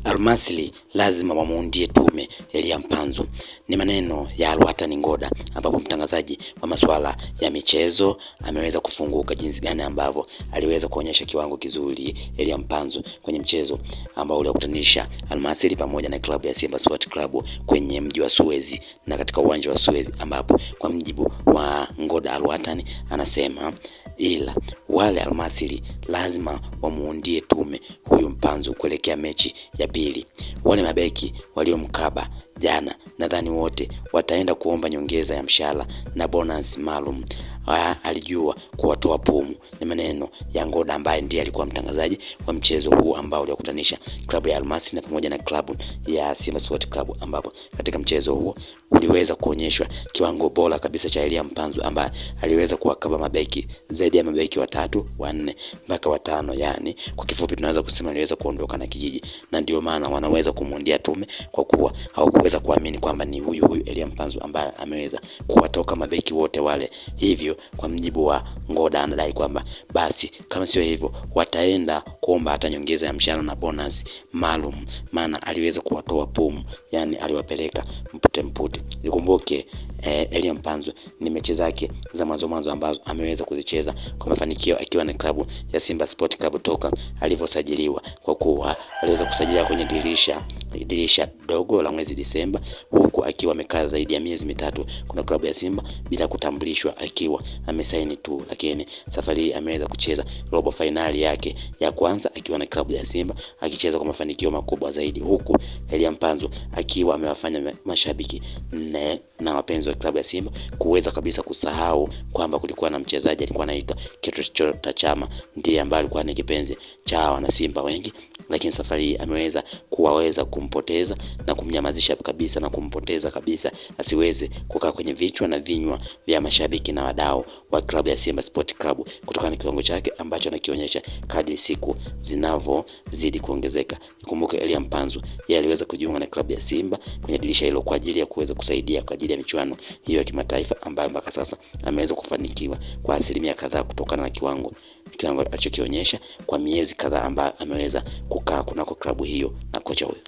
Almasry lazima wamuundie tume Elia Mpanzu. Ni maneno ya Alwatan Ngoda, ambapo mtangazaji wa masuala ya michezo ameweza kufunguka jinsi gani ambavyo aliweza kuonyesha kiwango kizuri Elia Mpanzu kwenye mchezo ambao ulikutanisha Almasry pamoja na klabu ya Simba Sport Club kwenye mji wa Suez na katika uwanja wa Suez, ambapo kwa mjibu wa Ngoda Alwatan anasema ila wale Almasry lazima wamuundie tume huyu Mpanzu kuelekea mechi ya pili. Wale mabeki waliomkaba jana nadhani wote wataenda kuomba nyongeza ya mshahara na bonus maalum. Alijua kuwatoa pumu. Ni maneno ya Ngoda ambaye ndiye alikuwa mtangazaji wa mchezo huu ambao ulikutanisha klabu ya Almasry na pamoja na klabu ya Simba Sport Club, ambapo katika mchezo huo uliweza kuonyeshwa kiwango bora kabisa cha Elia Mpanzu ambaye aliweza kuwakaba mabeki zaidi ya mabeki watatu, wanne mpaka watano. Yani kwa kifupi tunaweza kusema aliweza kuondoka na kijiji, na ndio maana wanaweza kumuundia tume kwa kuwa hawakuweza kuamini kwamba ni huyu Elia Mpanzu ambaye ameweza kuwatoka mabeki wote wale. Hivyo kwa mjibu wa Ngoda anadai kwamba basi kama sio hivyo wataenda kuomba hata nyongeza ya mshahara na bonus maalum, maana aliweza kuwatoa pumu, yani aliwapeleka mpute. Nikumbuke Elia Mpanzu ni mechi zake za mwanzo ambazo ameweza kuzicheza kwa mafanikio akiwa na klabu ya Simba Sport Club toka alivyosajiliwa, kwa kuwa aliweza kusajiliwa kwenye dirisha dogo la mwezi Disemba, huku akiwa amekaa zaidi ya miezi mitatu kuna klabu ya Simba bila kutambulishwa, akiwa amesaini tu. Lakini safari hii ameweza kucheza robo finali yake ya kwanza akiwa na klabu ya Simba, akicheza kwa mafanikio makubwa zaidi, huku Elia Mpanzu akiwa amewafanya mashabiki na wapenzi wa klabu ya Simba kuweza kabisa kusahau kwamba kulikuwa na mchezaji alikuwa anaitwa Clatous Chama, ndiye ambaye alikuwa ni kipenzi cha wana Simba wengi. Lakini safari hii ameweza kumpoteza na kumnyamazisha kabisa na kumpoteza kabisa, asiweze kukaa kwenye vichwa na vinywa vya mashabiki na wadau wa klabu ya Simba Sport Club kutokana na kiwango chake ambacho anakionyesha kadri siku zinavozidi kuongezeka. Kumbuka Elia Mpanzu yeye aliweza kujiunga na klabu ya Simba kwenye dirisha hilo kwa ajili ya kuweza kusaidia kwa ajili ya michuano hiyo ya kimataifa, ambayo mpaka sasa ameweza kufanikiwa kwa asilimia kadhaa kutokana na kiwango alichokionyesha kwa miezi kadhaa ambayo ameweza kukaa kunako klabu hiyo na kocha huyo.